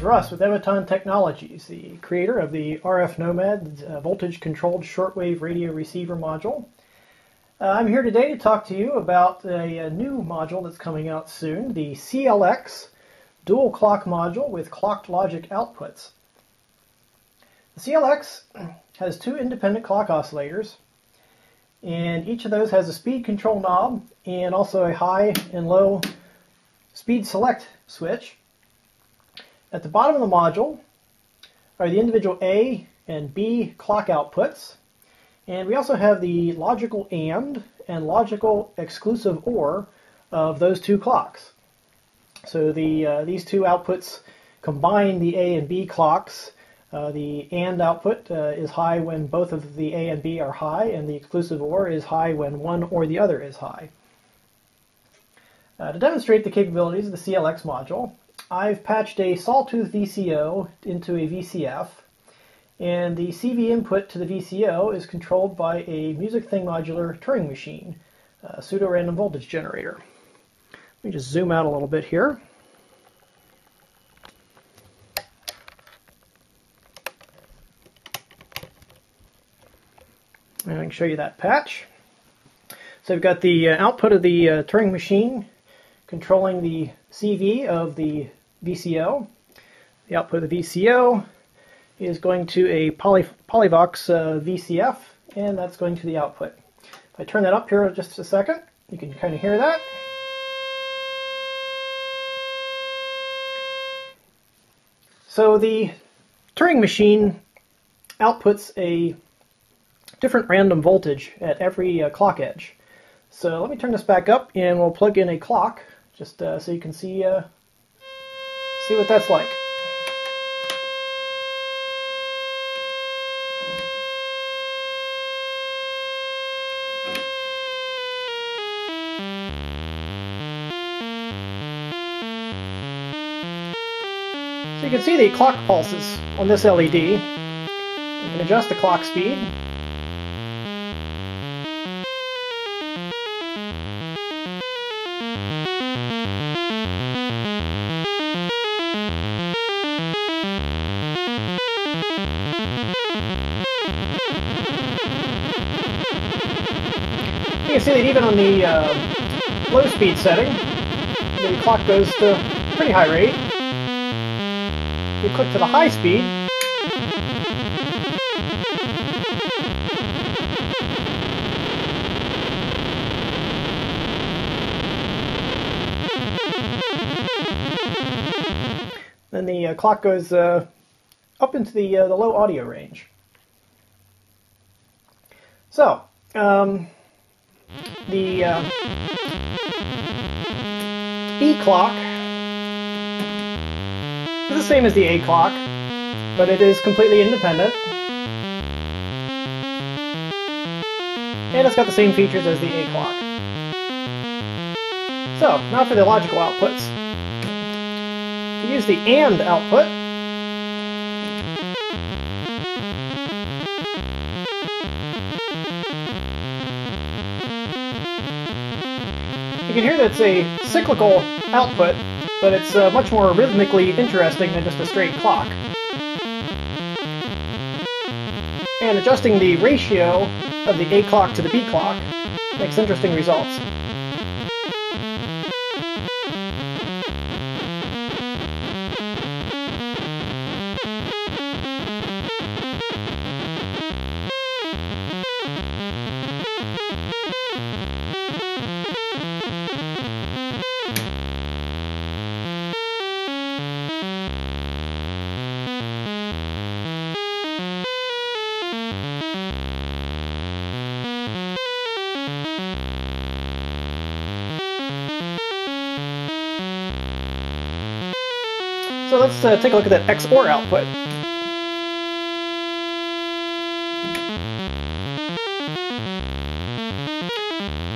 Russ with Evaton Technologies, the creator of the RF Nomad voltage-controlled shortwave radio receiver module. I'm here today to talk to you about a new module that's coming out soon, the CLX dual clock module with clocked logic outputs. The CLX has two independent clock oscillators, and each of those has a speed control knob and also a high and low speed select switch. At the bottom of the module are the individual A and B clock outputs, and we also have the logical AND and logical exclusive OR of those two clocks. So these two outputs combine the A and B clocks. The AND output is high when both of the A and B are high, and the exclusive OR is high when one or the other is high. To demonstrate the capabilities of the CLX module, I've patched a sawtooth VCO into a VCF, and the CV input to the VCO is controlled by a music thing modular Turing machine, a pseudo-random voltage generator. Let me just zoom out a little bit here. And I can show you that patch. So I've got the output of the Turing machine controlling the CV of the VCO. The output of the VCO is going to a Polyvox VCF, and that's going to the output. If I turn that up here just a second, you can kind of hear that. So the Turing machine outputs a different random voltage at every clock edge. So let me turn this back up and we'll plug in a clock just so you can see what that's like. So you can see the clock pulses on this LED. You can adjust the clock speed. You can see that even on the low speed setting, the clock goes to a pretty high rate. You click to the high speed, then the clock goes up into the low audio range. So, the B clock is the same as the A clock, but it is completely independent. And it's got the same features as the A clock. So, now for the logical outputs. To use the AND output, you can hear that it's a cyclical output, but it's much more rhythmically interesting than just a straight clock. And adjusting the ratio of the A clock to the B clock makes interesting results. So let's take a look at that XOR output.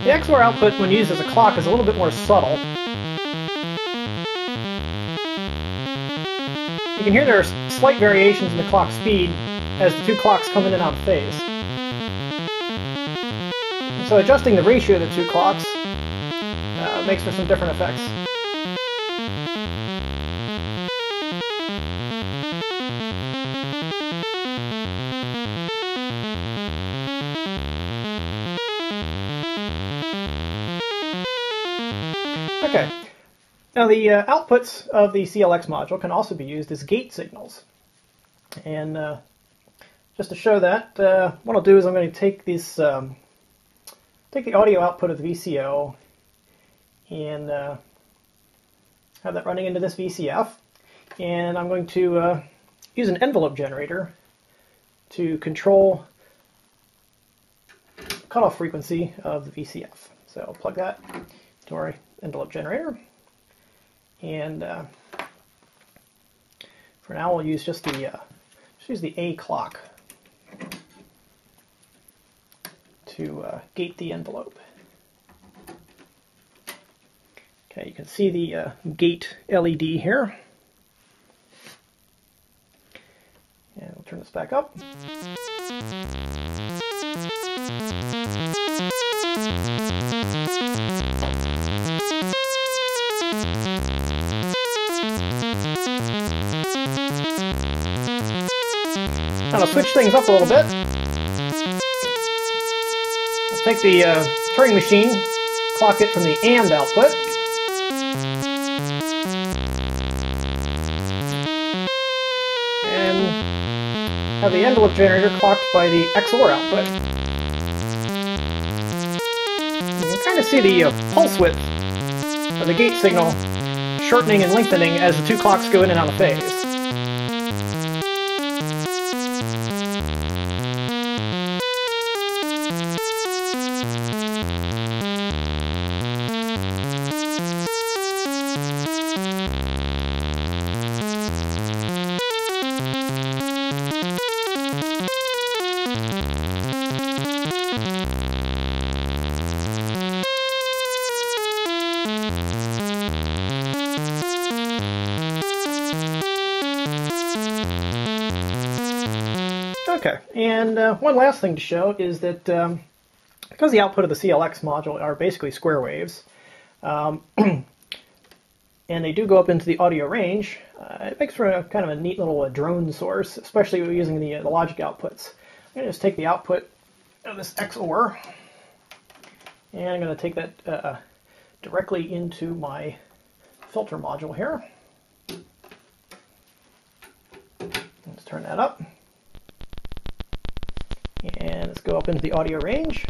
The XOR output, when used as a clock, is a little bit more subtle. You can hear there are slight variations in the clock speed as the two clocks come in and out of phase. And so adjusting the ratio of the two clocks makes for some different effects. Now the outputs of the CLX module can also be used as gate signals. And just to show that, what I'll do is I'm going to take this, take the audio output of the VCO and have that running into this VCF. And I'm going to use an envelope generator to control cutoff frequency of the VCF. So I'll plug that to our envelope generator. And for now, we'll use just the A clock to gate the envelope. Okay, you can see the gate LED here. And we'll turn this back up. Now to switch things up a little bit, let's take the Turing machine, clock it from the AND output, and have the envelope generator clocked by the XOR output. You can kind of see the pulse width of the gate signal shortening and lengthening as the two clocks go in and out of phase. Okay, and one last thing to show is that because the output of the CLX module are basically square waves, and they do go up into the audio range, it makes for a kind of a neat little drone source, especially using the logic outputs. I'm going to just take the output of this XOR, and I'm going to take that directly into my filter module here. Let's turn that up. And let's go up into the audio range.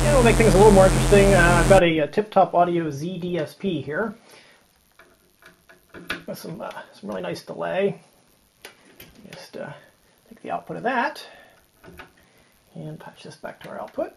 It'll make things a little more interesting. I've got a Tip-Top Audio ZDSP here with some really nice delay. Just take the output of that and patch this back to our output.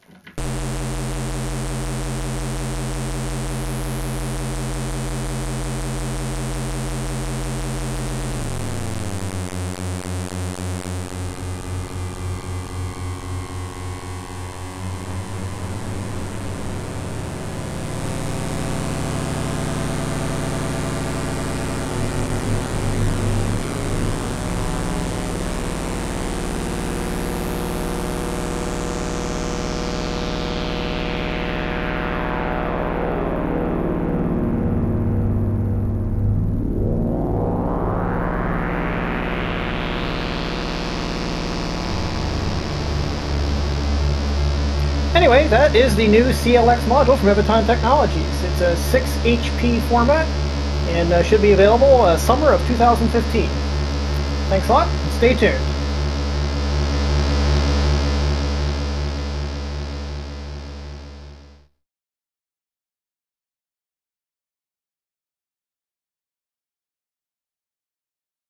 Anyway, that is the new CLX module from Evaton Technologies. It's a 6 HP format and should be available summer of 2015. Thanks a lot, and stay tuned.